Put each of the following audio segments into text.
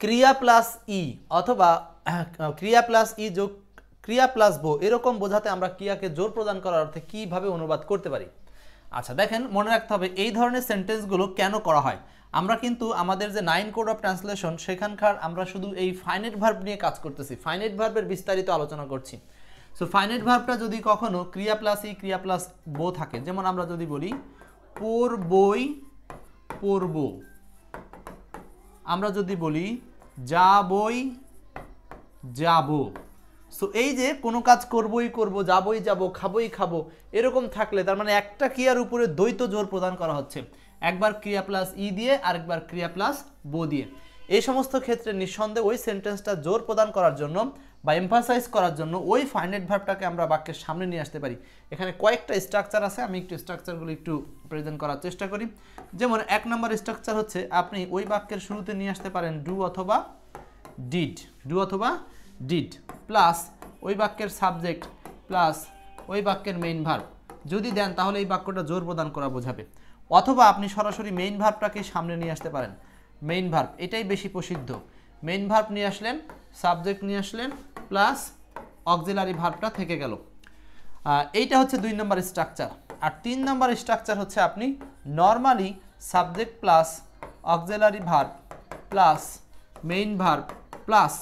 ক্রিয়া plus E অথবা ক্রিয়া প্লাস ই যোগ ক্রিয়া প্লাস বো এরকম বোঝাতে আমরা ক্রিয়াকে জোর প্রদান করার অর্থে কিভাবে অনুবাদ করতে পারি। আচ্ছা দেখেন, মনে রাখতে হবে এই ধরনের সেন্টেন্সগুলো কেন করা হয়। আমরা কিন্তু আমাদের যে 9 কোড অফ ট্রান্সলেশন সেখানকার আমরা শুধু এই ফাইনাইট ভার্ব নিয়ে কাজ করতেছি, ফাইনাইট ভার্বের বিস্তারিত আলোচনা করছি। সো ফাইনাইট ভার্বটা যদি কখনো ক্রিয়া প্লাস ই ক্রিয়া প্লাস বো থাকে, যেমন আমরা যদি বলি পড়বই পড়ব, আমরা যদি বলি যাবই যাব। সো এই যে কোনো কাজ করবই করব, যাবই যাব, খাবই খাবো, এরকম থাকলে তার মানে একটা ক্রিয়ার উপরে দ্বৈত জোর প্রদান করা হচ্ছে, একবার ক্রিয়া প্লাস ই দিয়ে আরেকবার ক্রিয়া প্লাস বো দিয়ে। এই সমস্ত ক্ষেত্রে নিঃসন্দেহে ওই সেন্টেন্সটা জোর প্রদান করার জন্য বা এমফাসাইজ করার জন্য ওই ফাইনাইট ভার্বটাকে আমরা বাক্যের সামনে নিয়ে আসতে পারি। এখানে কয়েকটা স্ট্রাকচার আছে, আমি একটু স্ট্রাকচারগুলো একটু প্রেজেন্ট করার চেষ্টা করি। যেমন 1 নম্বর স্ট্রাকচার হচ্ছে আপনি ওই বাক্যের শুরুতে নিয়ে আসতে পারেন ডু অথবা ডিড, ডু অথবা ডিড প্লাস ওই বাক্যের সাবজেক্ট প্লাস ওই বাক্যের মেইন ভার্ব যদি দেন তাহলে এই বাক্যটা জোর প্রদান করা বোঝাবে। অথবা আপনি সরাসরি মেইন ভার্বটাকে সামনে নিয়ে আসতে পারেন, মেইন ভার্ব এটাই বেশি প্রসিদ্ধ। মেইন ভার্ব নিয়ে আসলেন, সাবজেক্ট নিয়ে আসলেন প্লাস অক্সিলারি ভার্বটা থেকে গেল। এইটা হচ্ছে 2 নম্বর স্ট্রাকচার। আর 3 নম্বর স্ট্রাকচার হচ্ছে আপনি normally subject plus auxiliary verb plus main verb plus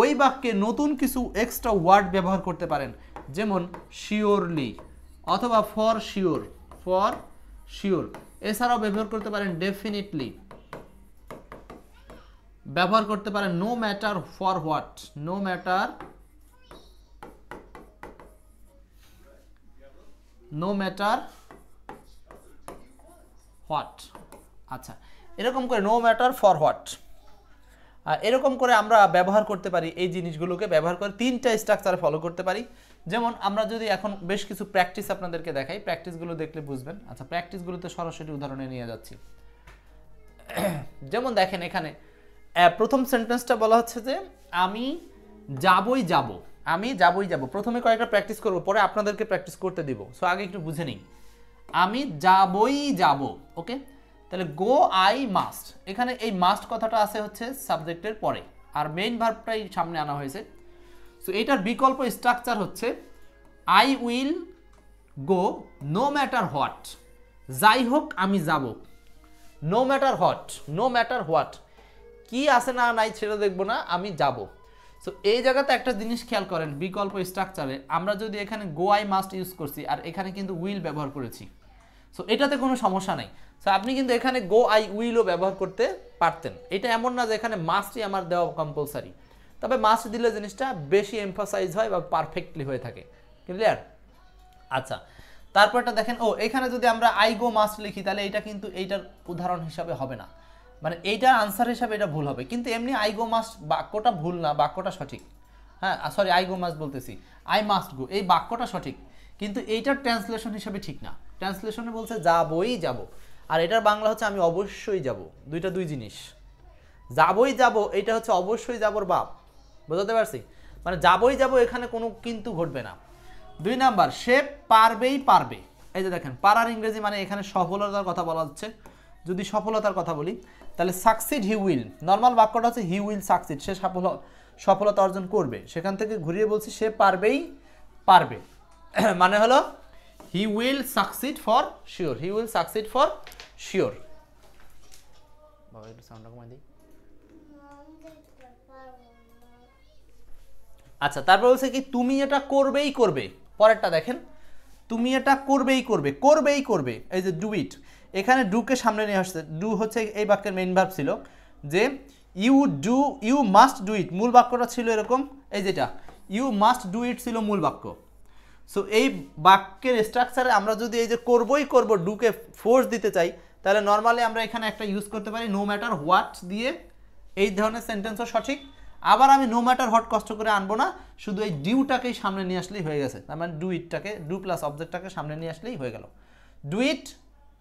ওই বাক্যে নতুন কিছু এক্সট্রা ওয়ার্ড ব্যবহার করতে পারেন, যেমন শিওরলি অথবা ফর শিওর, ফর শিওর। এছাড়াও ব্যবহার করতে পারেন ডেফিনিটলি, ব্যবহার করতে পারেন no matter for what, no matter, no matter what. আচ্ছা, এরকম করে নো ম্যাটার ফর হোয়াট, এরকম করে আমরা ব্যবহার করতে পারি। এই জিনিসগুলোকে ব্যবহার করে 3টা স্ট্রাকচার ফলো করতে পারি। যেমন আমরা যদি এখন বেশ কিছু প্র্যাকটিস আপনাদেরকে দেখাই, প্র্যাকটিসগুলো দেখলে বুঝবেন। আচ্ছা, প্র্যাকটিসগুলোতে সরাসরি উদাহরণে নিয়ে যাচ্ছি। যেমন দেখেন এখানে প্রথম সেন্টেন্সটা বলা হচ্ছে যে আমি যাবই যাব, আমি যাবই যাব। প্রথমে কয়েকটা প্র্যাকটিস করব, পরে আপনাদেরকে প্র্যাকটিস করতে দিব। সো আগে একটু বুঝে নিই, আমি যাবই যাব। ওকে, তাহলে গো আই মাস্ট, এখানে এই মাস্ট কথাটা আছে হচ্ছে সাবজেক্টের পরে, আর মেইন ভার্বটাই সামনে আনা হয়েছে। সো এটার বিকল্প স্ট্রাকচার হচ্ছে I will go no matter what, যাই হোক আমি যাব। No matter what, no matter what, কি আছে না নাই সেটা দেখবো না, আমি যাব। সো এই জায়গাতে একটা জিনিস খেয়াল করেন, বিকল্প স্ট্রাকচারে আমরা যদি এখানে গো আই মাস্ট ইউজ করছি আর এখানে কিন্তু উইল ব্যবহার করেছি, সো এটাতে কোনো সমস্যা নাই। সো আপনি কিন্তু এখানে গো আই উইলও ব্যবহার করতে পারতেন। এটা এমন না যে এখানে মাস্টই আমার দেওয়া কম্পালসারি, তবে মাস্ট দিলে জিনিসটা বেশি এমফাসাইজ হয় বা পারফেক্টলি হয়ে থাকে। ক্লিয়ার? আচ্ছা, তারপরটা দেখেন, ও এখানে যদি আমরা আই গো মাস্ট লিখি তাহলে এটা কিন্তু এইটার উদাহরণ হিসাবে হবে না, মানে এইটার আনসার হিসাবে এটা ভুল হবে। কিন্তু এমনি আই গো মাস্ট বাক্যটা ভুল না, বাক্যটা সঠিক। হ্যাঁ সরি, আই গো মাস্ট বলতেছি, আই মাস্ট গো, এই বাক্যটা সঠিক, কিন্তু এইটার ট্রান্সলেশন হিসাবে ঠিক না। ট্রান্সলেশনে বলছে যাবই যাব, আর এটার বাংলা হচ্ছে আমি অবশ্যই যাব। দুইটা দুই জিনিস। যাবই যাব এটা হচ্ছে অবশ্যই যাবর বাপ, বুঝতে পারছি? মানে যাবই যাব, এখানে কোনো কিন্তু ঘটবে না। 2 নাম্বার, সে পারবেই পারবে। এই যে দেখেন, পারার ইংরেজি মানে এখানে সফলতার কথা বলা হচ্ছে। যদি সফলতার কথা বলি তাহলে সাকসিড হি উইল, নর্মাল বাক্যটা হচ্ছে হি উইল সাকসিড, সে সফলতা অর্জন করবে। সেখান থেকে ঘুরিয়ে বলছি সে পারবেই পারবে, মানে হলো he will succeed for sure, he will succeed for sure. বাবা একটু সাউন্ডটা কমাই দিই। আচ্ছা, তারপর বলছে কি তুমি এটা করবেই করবে। পরেরটা দেখেন, তুমি এটা করবেই করবে, করবেই করবে। এই যে ডু ইট, এখানে ডুকে সামনে নিয়ে আসছে। ডু হচ্ছে এই বাক্যের মেইন ভার্ব ছিল, যে you do, you must do it, মূল বাক্যটা ছিল এরকম। এই যেটা ইউ মাস্ট ডু ইট ছিল মূল বাক্য। সো এই বাক্যের স্ট্রাকচারে আমরা যদি এই যে করবই করব ডুকে ফোর্স দিতে চাই, তাহলে নর্মালি আমরা এখানে একটা ইউজ করতে পারি নো ম্যাটার হোয়াট দিয়ে। এই ধরনের সেন্টেন্সও সঠিক। আবার আমি নো ম্যাটার হোয়াট কষ্ট করে আনবো না, শুধু এই ডিউটাকেই সামনে নিয়ে আসলেই হয়ে গেছে। তার মানে ডু ইটটাকে, ডু প্লাস অবজেক্টটাকে সামনে নিয়ে আসলেই হয়ে গেল। Do it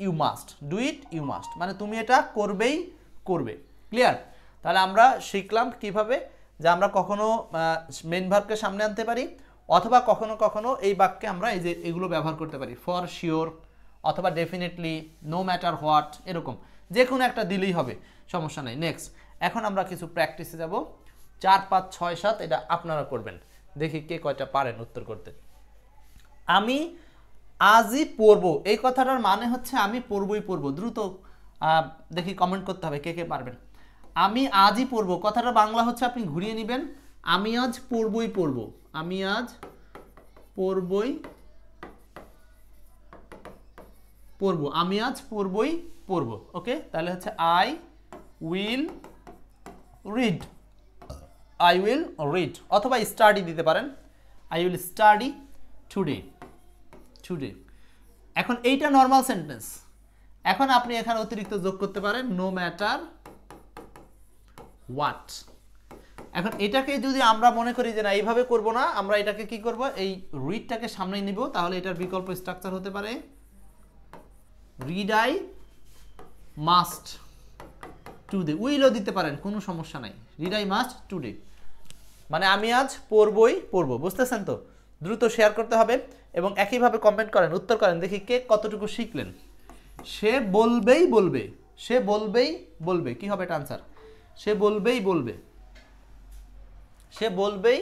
you must, do it you must, মানে তুমি এটা করবেই করবে। ক্লিয়ার? তাহলে আমরা শিখলাম কিভাবে যে আমরা কখনো মেইন ভার্বকে সামনে আনতে পারি, অথবা কখনো কখনো এই বাক্যে আমরা এই যে এগুলো ব্যবহার করতে পারি, ফর শিওর অথবা ডেফিনেটলি, নো ম্যাটার হোয়াট, এরকম যে কোনো একটা দিলেই হবে, সমস্যা নেই। নেক্সট, এখন আমরা কিছু প্র্যাকটিসে যাব 4 5 6 7 এটা আপনারা করবেন দেখি কে কয়টা পারেন উত্তর করতে আমি আজই পড়বো এই কথাটার মানে হচ্ছে আমি পড়বই পড়বো দ্রুত দেখি কমেন্ট করতে হবে কে কে পারবেন আমি আজই পড়বো কথাটা বাংলা হচ্ছে আপনি ঘুরিয়ে নেবেন আমি আজ পড়বই পড়বো আমি আজ পড়বই পড়বো আমি আজ পড়বই পড়বো ওকে তাহলে হচ্ছে I will read I will read অথবা স্টাডি দিতে পারেন I will study today এখন এইটা নরমাল সেন্টেন্স এখন আপনি এখানে অতিরিক্ত যোগ করতে পারেন no matter what এখন এটাকে যদি আমরা মনে করি যে না এইভাবে করব না আমরা এটাকে কি করব এই রিডটাকে সামনে নিব তাহলে এটার বিকল্প স্ট্রাকচার হতে পারে read I must today উইলও দিতে পারেন কোনো সমস্যা নাই read I must today মানে আমি আজ পড়বই পড়বো বুঝতেছেন তো দ্রুত শেয়ার করতে হবে এবং একইভাবে কমেন্ট করেন উত্তর করেন দেখি কে কতটুকু শিখলেন সে বলবেই বলবে সে বলবেই বলবে কি হবে এটা আনসার সে বলবেই বলবে সে বলবেই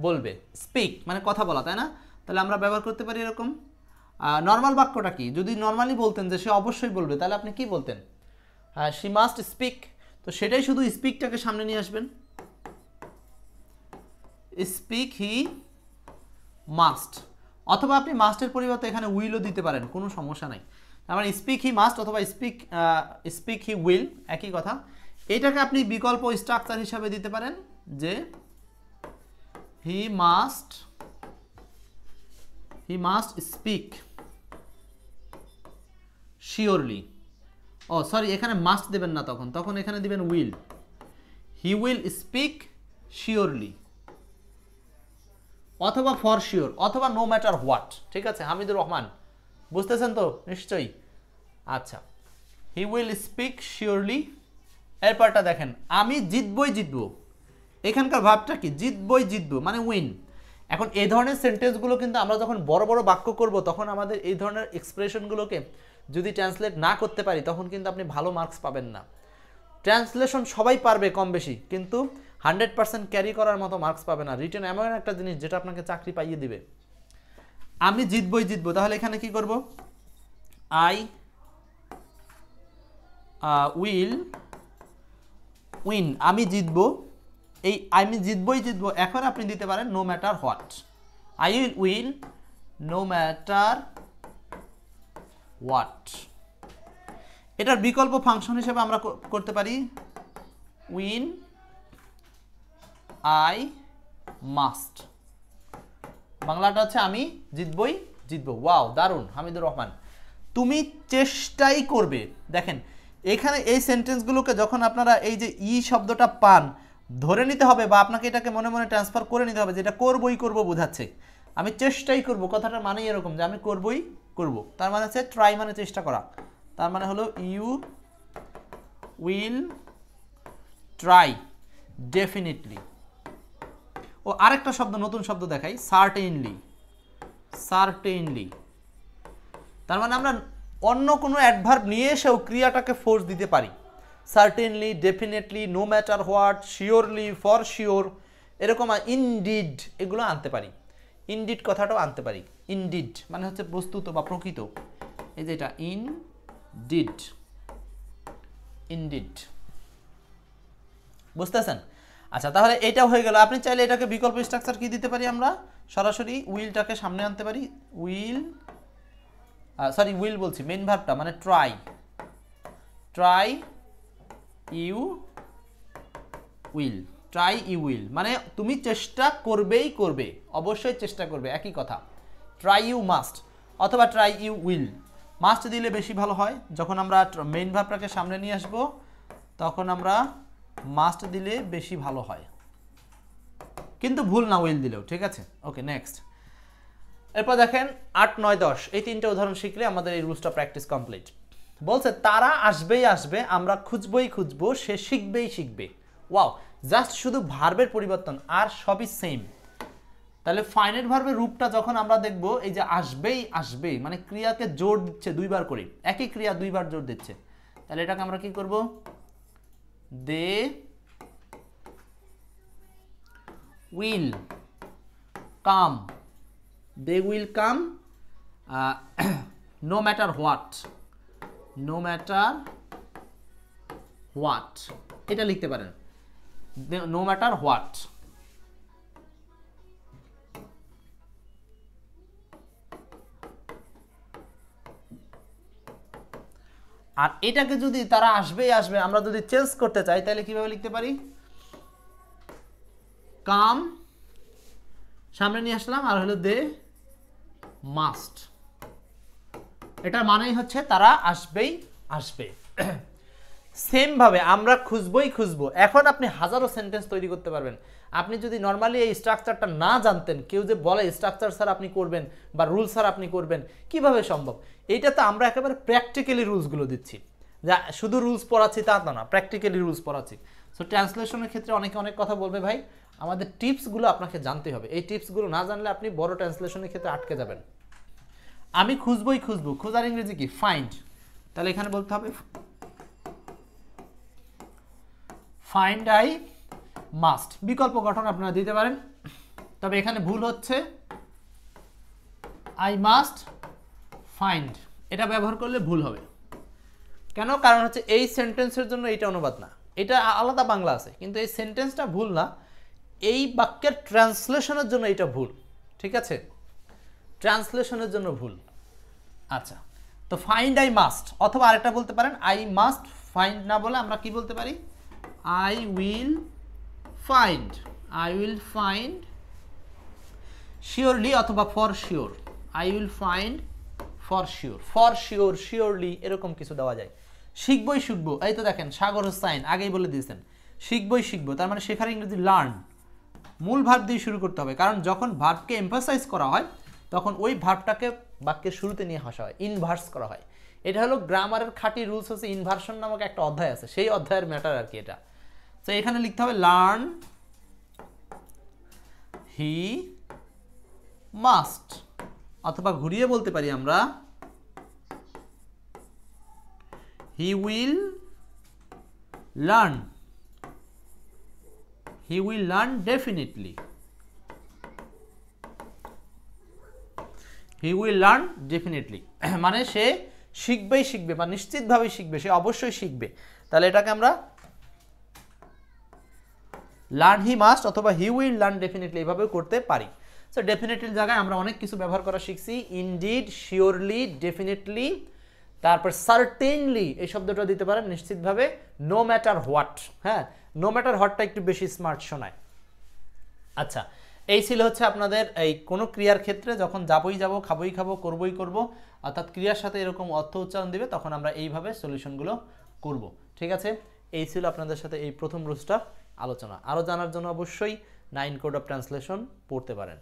বলবে স্পিক মানে কথা বলা তাই না তাহলে আমরা ব্যবহার করতে পারি এরকম নরমাল বাক্যটা কি যদি নরমালি বলতেন যে সে অবশ্যই বলবে তাহলে আপনি কি বলতেন শি মাস্ট স্পিক তো সেটাই শুধু স্পিকটাকে সামনে নিয়ে আসবেন স্পিক হি মাস্ট অথবা আপনি মাস্টের পরিবর্তে এখানে উইলও দিতে পারেন কোনো সমস্যা নাই তার মানে স্পিক হি মাস্ট অথবা স্পিক হি উইল একই কথা এটাকে আপনি বিকল্প স্ট্রাকচার হিসাবে দিতে পারেন যে he must speak surely oh sorry এখানে মাস্ট দেবেন না তখন এখানে দিবেন will he will speak surely অথবা ফর শিওর অথবা নো ম্যাটার হোয়াট ঠিক আছে হামিদুর রহমান বুঝতেছেন তো নিশ্চয়ই আচ্ছা হি উইল স্পিক শিওরলি এরপরটা দেখেন আমি জিতবই জিতবো এখানকার ভাবটা কি জিতবই জিতবো মানে উইন এখন এই ধরনের সেন্টেন্সগুলো কিন্তু আমরা যখন বড় বড় বাক্য করব তখন আমাদের এই ধরনের এক্সপ্রেশনগুলোকে যদি ট্রান্সলেট না করতে পারি তখন কিন্তু আপনি ভালো মার্কস পাবেন না ট্রান্সলেশন সবাই পারবে কম বেশি কিন্তু 100% ক্যারি করার মতো মার্কস পাবে না রিটেন এমন একটা জিনিস যেটা আপনাকে চাকরি পাইয়ে দিবে আমি জিতবই জিতবো তাহলে এখানে কি করব আই উইল উইন আমি জিতবো এই আমি জিতবই জিতবো এখন আপনি দিতে পারেন no matter what I will win no matter what এটার বিকল্প ফাংশন হিসেবে আমরা করতে পারি উইন আই মাস্ট বাংলাটা হচ্ছে আমি জিতবই জিতবো ওয়াও দারুণ হামিদুর রহমান তুমি চেষ্টাই করবে দেখেন এখানে এই সেন্টেন্সগুলোকে যখন আপনারা এই যে ই শব্দটা পান ধরে নিতে হবে বা আপনাকে এটাকে মনে মনে ট্রান্সফার করে নিতে হবে যেটা করবই করব বোঝাচ্ছে আমি চেষ্টাই করব কথাটার মানে এরকম যে আমি করবই করব তার মানে হচ্ছে ট্রাই মানে চেষ্টা করা তার মানে হলো ইউ উইল ট্রাই ডেফিনেটলি ও আরেকটা শব্দ নতুন শব্দ দেখাই সার্টেইনলি সার্টেইনলি তার মানে আমরা অন্য কোনো অ্যাডভার্ব নিয়ে এসেও ক্রিয়াটাকে ফোর্স দিতে পারি certainly definitely no matter what surely for sure এরকম ইনডিড এগুলো আনতে পারি ইনডিড কথাটাও আনতে পারি ইনডিড মানে হচ্ছে বস্তুত বা প্রকৃত এই যে এটা ইনডিড ইনডিড বুঝতেছেন আচ্ছা তাহলে এটা হয়ে গেল আপনি চাইলে এটাকে বিকল্প স্ট্রাকচার কি দিতে পারি আমরা সরাসরি উইলটাকে সামনে আনতে পারি উইল সরি উইল বলছি মেইন ভার্বটা মানে try try you will try you will মানে তুমি চেষ্টা করবেই করবে অবশ্যই চেষ্টা করবে একই কথা ট্রাই ইউ মাস্ট অথবা ট্রাই ইউ উইল মাস্ট দিলে বেশি ভালো হয় যখন আমরা মেইন ভার্বটাকে সামনে নিয়ে আসব তখন আমরা মাস্ট দিলে বেশি ভালো হয় কিন্তু ভুল না উইল দিলেও ঠিক আছে ওকে নেক্সট এরপর দেখেন 8 9 10 এই তিনটা উদাহরণ শিখলে আমাদের এই রুলসটা প্র্যাকটিস কমপ্লিট বলছে তারা আসবেই আসবে আমরা খুঁজবই খুঁজবো সে শিখবেই শিখবে ওয়াও জাস্ট শুধু ভার্বের পরিবর্তন আর সবই সেম তাহলে ফাইনাইট ভার্বের রূপটা যখন আমরা দেখব এই যে আসবেই আসবে মানে ক্রিয়াকে জোর দিচ্ছে দুইবার করে একই ক্রিয়া দুইবার জোর দিচ্ছে তাহলে এটাকে আমরা কি করব দে will come, they will come no matter what, no matter what, এটা লিখতে পারেন no matter what। আর এটাকে যদি তারা আসবে আমরা যদি চেঞ্জ করতে চাই তাহলে কিভাবে লিখতে পারি, কাম সামনে নিয়ে আসলাম আর হলো দে মাস্ট, এটার মানেই হচ্ছে তারা আসবেই আসবে। সেম ভাবে আমরা খুঁজবো। এখন আপনি হাজারো সেন্টেন্স তৈরি করতে পারবেন। আপনি যদি নর্মালি এই স্ট্রাকচারটা না জানতেন, কেউ যে বলে স্ট্রাকচার স্যার আপনি করবেন বা রুল স্যার আপনি করবেন, কিভাবে সম্ভব? এইটা তো আমরা একেবারে প্র্যাকটিক্যালি রুলসগুলো দিচ্ছি, যা শুধু রুলস পড়াচ্ছি তা না, প্র্যাকটিক্যালি রুলস পড়াচ্ছি। সো ট্রান্সলেশনের ক্ষেত্রে অনেকে অনেক কথা বলবে, ভাই আমাদের টিপসগুলো আপনাকে জানতে হবে। এই টিপসগুলো না জানলে আপনি বড় ট্রান্সলেশনের ক্ষেত্রে আটকে যাবেন। আমি খুঁজবো, খোঁজার ইংরেজি কি? ফাইন্ড। তাহলে এখানে বলতে হবে ফাইন্ড আই মাস্ট। বিকল্প গঠন আপনারা দিতে পারেন, তবে এখানে ভুল হচ্ছে আই মাস্ট ফাইন্ড, এটা ব্যবহার করলে ভুল হবে। কেন? কারণ হচ্ছে এই সেন্টেন্সের জন্য এইটা অনুবাদ না, এটা আলাদা বাংলা আছে, কিন্তু এই সেন্টেন্সটা ভুল না, এই বাক্যের ট্রান্সলেশনের জন্য এটা ভুল। ঠিক আছে, ট্রান্সলেশনের জন্য ভুল। আচ্ছা, তো ফাইন্ড আই মাস্ট, অথবা আরেকটা বলতে পারেন আই মাস্ট ফাইন্ড না বলে আমরা কি বলতে পারি, I will find surely অথবা for sure, I will find for sure, surely এরকম কিছু দেওয়া যায়। শিখবো, এই তো দেখেন সাগর হোসাইন আগেই বলে দিয়েছেন, শিখবো, তার মানে শেখার ইংরেজি লার্ন। মূল ভার্ব দিয়ে শুরু করতে হবে, কারণ যখন ভার্বকে এমফাসাইজ করা হয় তখন ওই ভার্বটাকে বাক্যের শুরুতে নিয়ে আসা হয়, ইনভার্স করা হয়। এটা হলো গ্রামারের খাঁটি রুলস, হচ্ছে ইনভার্সন নামক একটা অধ্যায় আছে, সেই অধ্যায়ের ম্যাটার আর কি এটা। তো এখানে লিখতে হবে লার্ন হি মাস্ট, অথবা ঘুরিয়ে বলতে পারি আমরা হি উইল লার্ন ডেফিনেটলি, মানে সে শিখবে বা নিশ্চিতভাবে শিখবে, সে অবশ্যই শিখবে। তাহলে এটাকে আমরা লার্ন হি মাস্ট অথবা হি উইল লার্ন ডেফিনেটলি এভাবেও করতে পারি। সো ডেফিনেটলির জায়গায় আমরা অনেক কিছু ব্যবহার করা শিখছি, ইনডিড, শিওরলি, ডেফিনেটলি, তারপর সার্টেনলি এই শব্দটা দিতে পারেন নিশ্চিতভাবে, নো ম্যাটার হোয়াট। হ্যাঁ, নো ম্যাটার হোয়াটটা একটু বেশি স্মার্ট শোনায়। আচ্ছা, এই ছিল হচ্ছে আপনাদের এই কোনো ক্রিয়ার ক্ষেত্রে যখন যাবই খাবোই খাবো, করবই করব, অর্থাৎ ক্রিয়ার সাথে এরকম অর্থ উচ্চারণ দিবে, তখন আমরা এইভাবে সলিউশনগুলো করব। ঠিক আছে, এই ছিল আপনাদের সাথে এই প্রথম রুলসটা আলোচনা। আরও জানার জন্য অবশ্যই 9 কোড অফ ট্রান্সলেশন পড়তে পারেন।